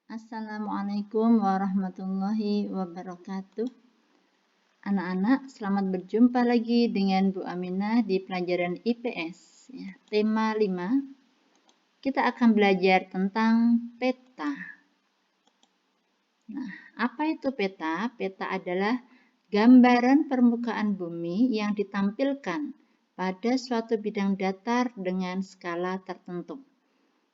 Assalamualaikum warahmatullahi wabarakatuh. Anak-anak, selamat berjumpa lagi dengan Bu Aminah di pelajaran IPS. Tema 5, kita akan belajar tentang peta. Nah, apa itu peta? Peta adalah gambaran permukaan bumi yang ditampilkan pada suatu bidang datar dengan skala tertentu.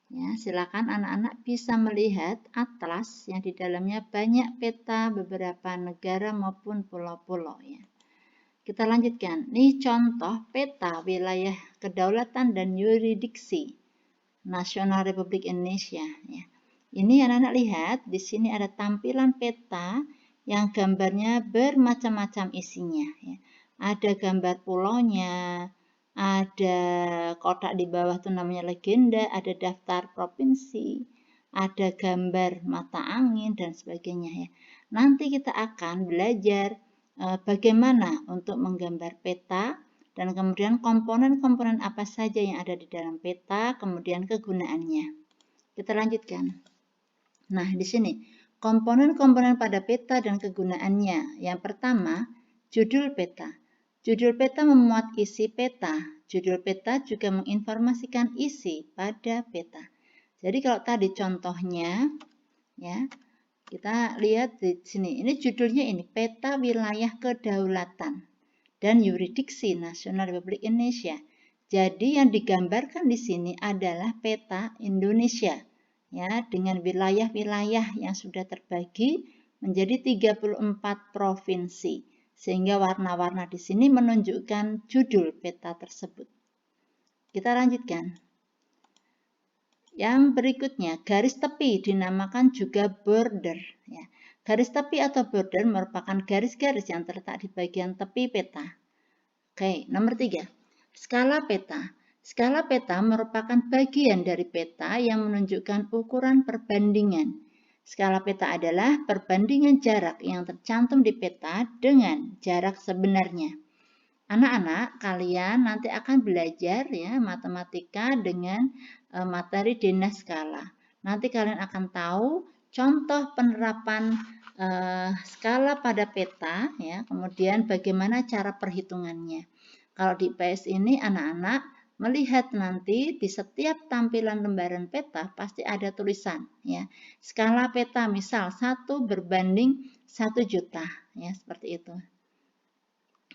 Ya, silakan anak-anak bisa melihat atlas yang di dalamnya banyak peta beberapa negara maupun pulau-pulau ya. Kita lanjutkan. Ini contoh peta wilayah kedaulatan dan yurisdiksi Nasional Republik Indonesia ya. Ini anak-anak lihat, di sini ada tampilan peta yang gambarnya bermacam-macam isinya ya. Ada gambar pulaunya, ada kotak di bawah itu namanya legenda, ada daftar provinsi, ada gambar mata angin dan sebagainya ya. Nanti kita akan belajar bagaimana untuk menggambar peta dan kemudian komponen-komponen apa saja yang ada di dalam peta, kemudian kegunaannya. Kita lanjutkan. Nah, di sini komponen-komponen pada peta dan kegunaannya. Yang pertama, judul peta. Judul peta memuat isi peta. Judul peta juga menginformasikan isi pada peta. Jadi kalau tadi contohnya, ya, kita lihat di sini. Ini judulnya ini, Peta Wilayah Kedaulatan dan Yurisdiksi Nasional Republik Indonesia. Jadi yang digambarkan di sini adalah peta Indonesia, ya, dengan wilayah-wilayah yang sudah terbagi menjadi 34 provinsi. Sehingga warna-warna di sini menunjukkan judul peta tersebut. Kita lanjutkan. Yang berikutnya, garis tepi dinamakan juga border. Ya. Garis tepi atau border merupakan garis-garis yang terletak di bagian tepi peta. Oke, nomor 3. Skala peta. Skala peta merupakan bagian dari peta yang menunjukkan ukuran perbandingan. Skala peta adalah perbandingan jarak yang tercantum di peta dengan jarak sebenarnya. Anak-anak, kalian nanti akan belajar ya matematika dengan materi dinas skala. Nanti kalian akan tahu contoh penerapan skala pada peta ya, kemudian bagaimana cara perhitungannya. Kalau di IPS ini anak-anak melihat nanti di setiap tampilan lembaran peta pasti ada tulisan ya. Skala peta misal 1 berbanding 1 juta ya, seperti itu.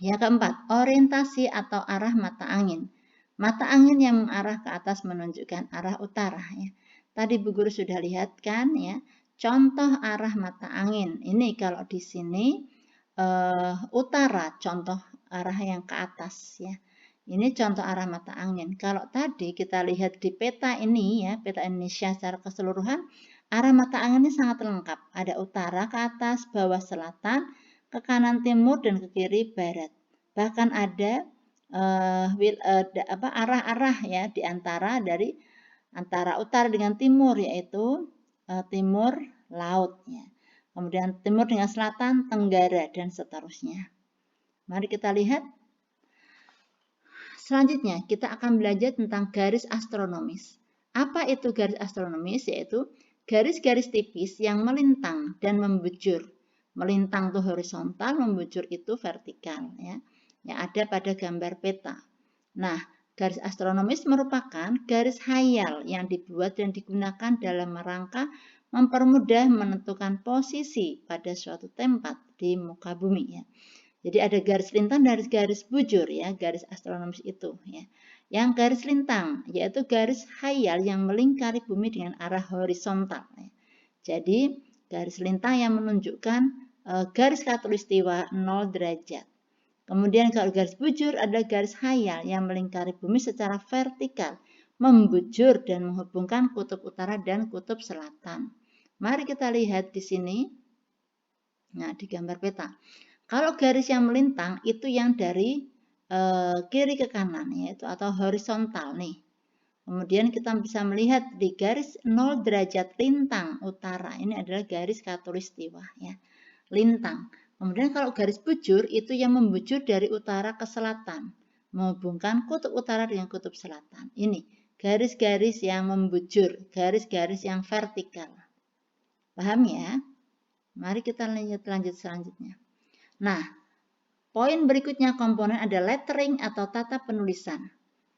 Yang keempat, orientasi atau arah mata angin. Mata angin yang mengarah ke atas menunjukkan arah utara ya. Tadi Bu Guru sudah lihat kan ya, contoh arah mata angin. Ini kalau di sini utara, contoh arah yang ke atas ya. Ini contoh arah mata angin. Kalau tadi kita lihat di peta ini ya, peta Indonesia secara keseluruhan, arah mata angin ini sangat lengkap. Ada utara ke atas, bawah selatan, ke kanan timur, dan ke kiri barat. Bahkan ada arah-arah ya di antara utara dengan timur, yaitu timur laut ya. Kemudian timur dengan selatan, tenggara, dan seterusnya. Mari kita lihat. Selanjutnya, kita akan belajar tentang garis astronomis. Apa itu garis astronomis? Yaitu garis-garis tipis yang melintang dan membujur. Melintang itu horizontal, membujur itu vertikal ya. Yang ada pada gambar peta. Nah, garis astronomis merupakan garis khayal yang dibuat dan digunakan dalam rangka mempermudah menentukan posisi pada suatu tempat di muka bumi ya. Jadi ada garis lintang dan garis bujur ya, garis astronomis itu ya. Yang garis lintang yaitu garis khayal yang melingkari bumi dengan arah horizontal ya. Jadi garis lintang yang menunjukkan garis khatulistiwa 0 derajat. Kemudian kalau garis bujur adalah garis khayal yang melingkari bumi secara vertikal, membujur dan menghubungkan kutub utara dan kutub selatan. Mari kita lihat di sini. Nah, di gambar peta. Kalau garis yang melintang itu yang dari kiri ke kanan yaitu atau horizontal nih. Kemudian kita bisa melihat di garis 0 derajat lintang utara. Ini adalah garis khatulistiwa ya. Lintang. Kemudian kalau garis bujur itu yang membujur dari utara ke selatan, menghubungkan kutub utara dengan kutub selatan. Ini garis-garis yang membujur, garis-garis yang vertikal. Paham ya? Mari kita lanjut selanjutnya. Nah, poin berikutnya komponen ada lettering atau tata penulisan.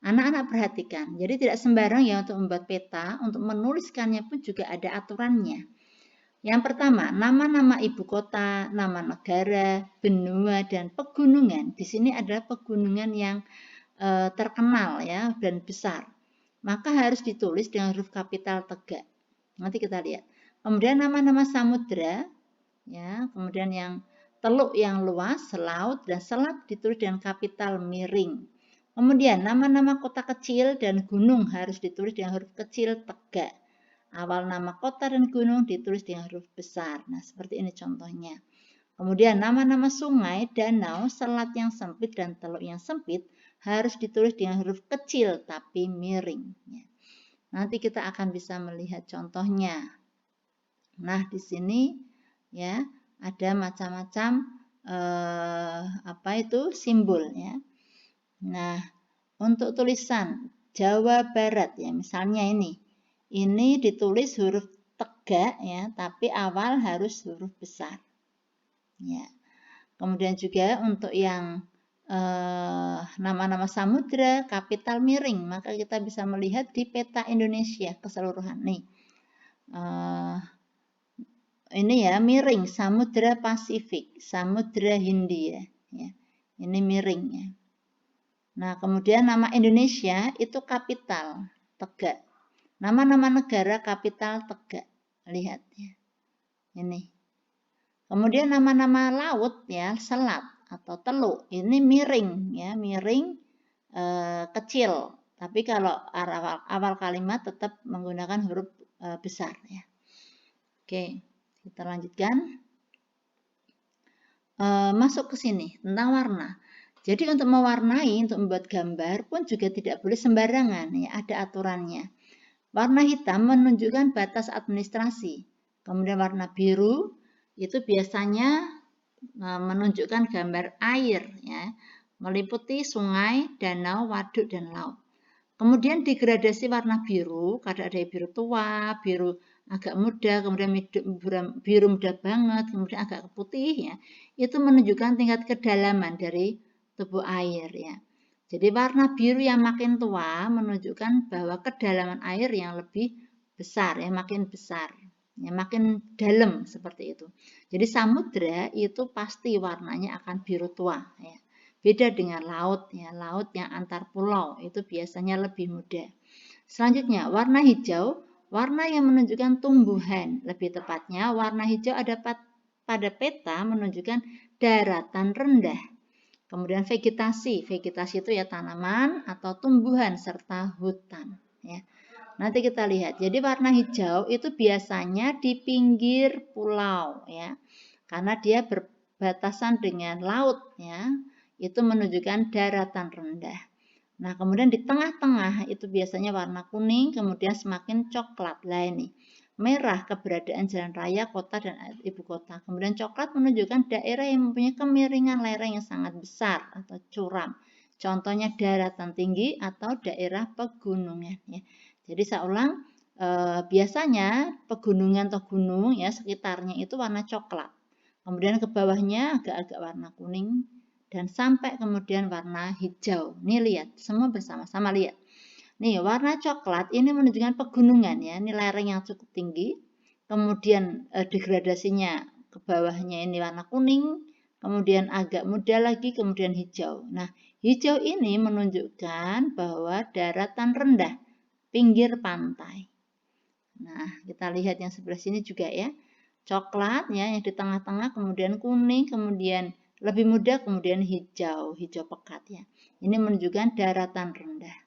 Anak-anak perhatikan, jadi tidak sembarang ya untuk membuat peta, untuk menuliskannya pun juga ada aturannya. Yang pertama, nama-nama ibu kota, nama negara, benua, dan pegunungan. Di sini adalah pegunungan yang terkenal ya dan besar. Maka harus ditulis dengan huruf kapital tegak. Nanti kita lihat. Kemudian nama-nama samudra, ya, kemudian yang teluk yang luas, laut dan selat ditulis dengan kapital miring. Kemudian nama-nama kota kecil dan gunung harus ditulis dengan huruf kecil tegak. Awal nama kota dan gunung ditulis dengan huruf besar. Nah, seperti ini contohnya. Kemudian nama-nama sungai, danau, selat yang sempit dan teluk yang sempit harus ditulis dengan huruf kecil tapi miring. Nanti kita akan bisa melihat contohnya. Nah, di sini ya ada macam-macam simbol ya. Nah, untuk tulisan Jawa Barat ya, misalnya ini ditulis huruf tegak ya, tapi awal harus huruf besar. Ya. Kemudian juga untuk yang nama-nama samudra kapital miring, maka kita bisa melihat di peta Indonesia keseluruhan nih. Ini ya miring, Samudra Pasifik, Samudra Hindia ya. Ini miring ya. Nah, kemudian nama Indonesia itu kapital tegak. Nama-nama negara kapital tegak. Lihat ya. Ini. Kemudian nama-nama laut ya, selat atau teluk, ini miring ya, miring kecil. Tapi kalau awal kalimat tetap menggunakan huruf besar ya. Oke, kita lanjutkan. Masuk ke sini tentang warna. Jadi untuk mewarnai, untuk membuat gambar pun juga tidak boleh sembarangan ya, ada aturannya. Warna hitam menunjukkan batas administrasi. Kemudian warna biru itu biasanya menunjukkan gambar air ya, meliputi sungai, danau, waduk dan laut. Kemudian degradasi warna biru, kadang ada biru tua, biru agak muda, kemudian biru muda banget, kemudian agak putih ya. Itu menunjukkan tingkat kedalaman dari tubuh air ya. Jadi warna biru yang makin tua menunjukkan bahwa kedalaman air yang lebih besar ya, makin besar. Ya, makin dalam seperti itu. Jadi samudra itu pasti warnanya akan biru tua ya. Beda dengan laut ya, laut yang antar pulau itu biasanya lebih muda. Selanjutnya warna hijau, warna yang menunjukkan tumbuhan. Lebih tepatnya warna hijau ada pada peta menunjukkan daratan rendah. Kemudian vegetasi, vegetasi itu ya tanaman atau tumbuhan serta hutan ya. Nanti kita lihat. Jadi warna hijau itu biasanya di pinggir pulau ya. Karena dia berbatasan dengan laut ya. Itu menunjukkan daratan rendah. Nah, kemudian di tengah-tengah itu biasanya warna kuning, kemudian semakin coklat. Lah ini. Merah keberadaan jalan raya, kota dan ibu kota. Kemudian coklat menunjukkan daerah yang mempunyai kemiringan lereng yang sangat besar atau curam. Contohnya daratan tinggi atau daerah pegunungan ya. Jadi saya ulang, biasanya pegunungan atau gunung ya sekitarnya itu warna coklat. Kemudian ke bawahnya agak-agak warna kuning dan sampai kemudian warna hijau. Nih lihat, semua bersama-sama lihat. Nih warna coklat ini menunjukkan pegunungan ya, ini lereng yang cukup tinggi. Kemudian degradasinya ke bawahnya ini warna kuning, kemudian agak muda lagi, kemudian hijau. Nah, hijau ini menunjukkan bahwa daratan rendah, pinggir pantai. Nah, kita lihat yang sebelah sini juga ya. Coklat ya yang di tengah-tengah, kemudian kuning, kemudian lebih muda, kemudian hijau, hijau pekat ya. Ini menunjukkan daratan rendah.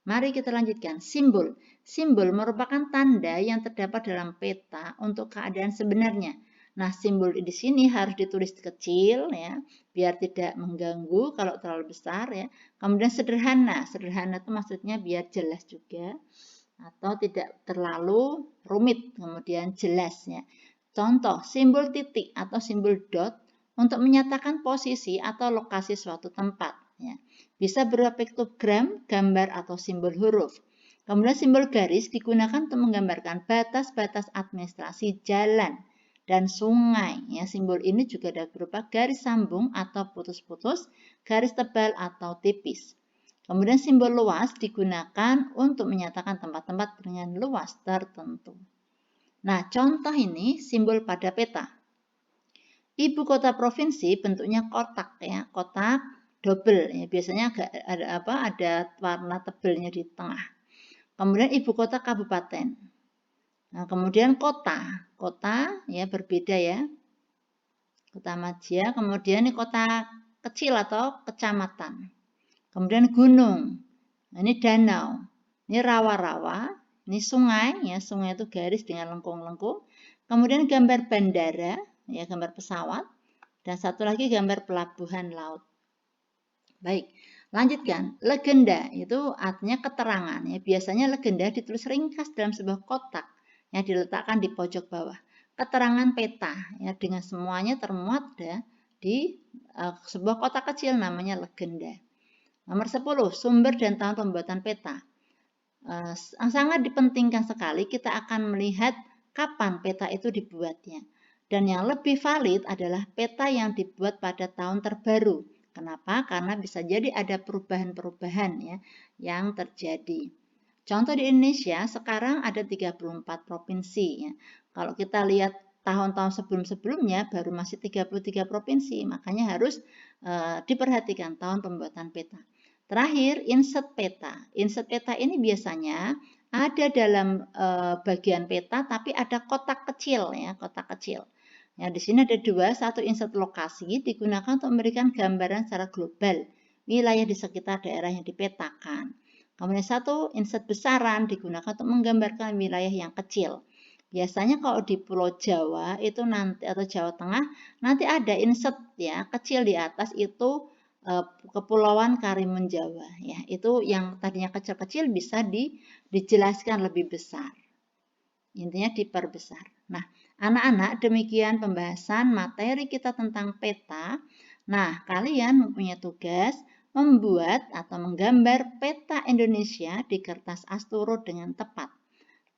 Mari kita lanjutkan. Simbol. Simbol merupakan tanda yang terdapat dalam peta untuk keadaan sebenarnya. Nah, simbol di sini harus ditulis kecil ya, biar tidak mengganggu kalau terlalu besar ya. Kemudian sederhana. Sederhana itu maksudnya biar jelas juga atau tidak terlalu rumit, kemudian jelas ya. Contoh, simbol titik atau simbol dot untuk menyatakan posisi atau lokasi suatu tempat ya. Bisa berupa piktogram, gambar atau simbol huruf. Kemudian simbol garis digunakan untuk menggambarkan batas-batas administrasi jalan dan sungai. Ya, simbol ini juga dapat berupa garis sambung atau putus-putus, garis tebal atau tipis. Kemudian simbol luas digunakan untuk menyatakan tempat-tempat dengan luas tertentu. Nah, contoh ini simbol pada peta. Ibu kota provinsi bentuknya kotak ya, kotak double ya. Biasanya ada warna tebelnya di tengah. Kemudian ibu kota kabupaten. Nah, kemudian kota ya berbeda ya. Kota Madia, kemudian ini kota kecil atau kecamatan. Kemudian gunung. Nah, ini danau. Ini rawa-rawa, ini sungai ya, sungai itu garis dengan lengkung-lengkung. Kemudian gambar bandara ya, gambar pesawat, dan satu lagi gambar pelabuhan laut. Baik. Lanjutkan, legenda itu artinya keterangan. Ya. Biasanya legenda ditulis ringkas dalam sebuah kotak yang diletakkan di pojok bawah. Keterangan peta ya dengan semuanya termuat di sebuah kotak kecil namanya legenda. Nomor 10, sumber dan tahun pembuatan peta. Sangat dipentingkan sekali kita akan melihat kapan peta itu dibuatnya. Dan yang lebih valid adalah peta yang dibuat pada tahun terbaru. Kenapa? Karena bisa jadi ada perubahan-perubahan ya yang terjadi. Contoh di Indonesia sekarang ada 34 provinsi ya. Kalau kita lihat tahun-tahun sebelum-sebelumnya baru masih 33 provinsi, makanya harus diperhatikan tahun pembuatan peta. Terakhir, insert peta. Insert peta ini biasanya ada dalam bagian peta tapi ada kotak kecil ya, kotak kecil. Ya, di sini ada dua, satu insert lokasi digunakan untuk memberikan gambaran secara global wilayah di sekitar daerah yang dipetakan. Kemudian satu insert besaran digunakan untuk menggambarkan wilayah yang kecil. Biasanya kalau di Pulau Jawa itu nanti atau Jawa Tengah nanti ada insert ya kecil di atas itu Kepulauan Karimun Jawa ya. Itu yang tadinya kecil-kecil bisa dijelaskan lebih besar. Intinya diperbesar. Nah, anak-anak, demikian pembahasan materi kita tentang peta. Nah, kalian mempunyai tugas membuat atau menggambar peta Indonesia di kertas asturo dengan tepat.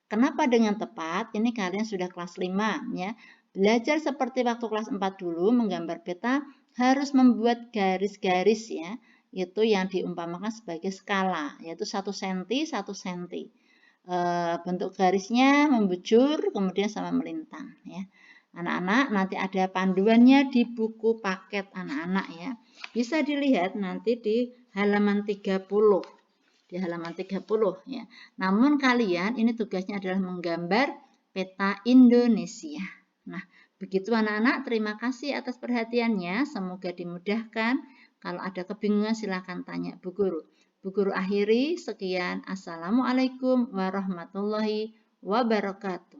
Kenapa dengan tepat? Ini kalian sudah kelas 5 ya. Belajar seperti waktu kelas 4 dulu menggambar peta harus membuat garis-garis ya. Itu yang diumpamakan sebagai skala, yaitu 1 cm 1 cm. Bentuk garisnya membujur kemudian sama melintang ya. Anak-anak nanti ada panduannya di buku paket anak-anak ya. Bisa dilihat nanti di halaman 30. Di halaman 30 ya. Namun kalian ini tugasnya adalah menggambar peta Indonesia. Nah, begitu anak-anak, terima kasih atas perhatiannya. Semoga dimudahkan. Kalau ada kebingungan silakan tanya Bu Guru. Bu Guru akhiri, sekian. Assalamualaikum warahmatullahi wabarakatuh.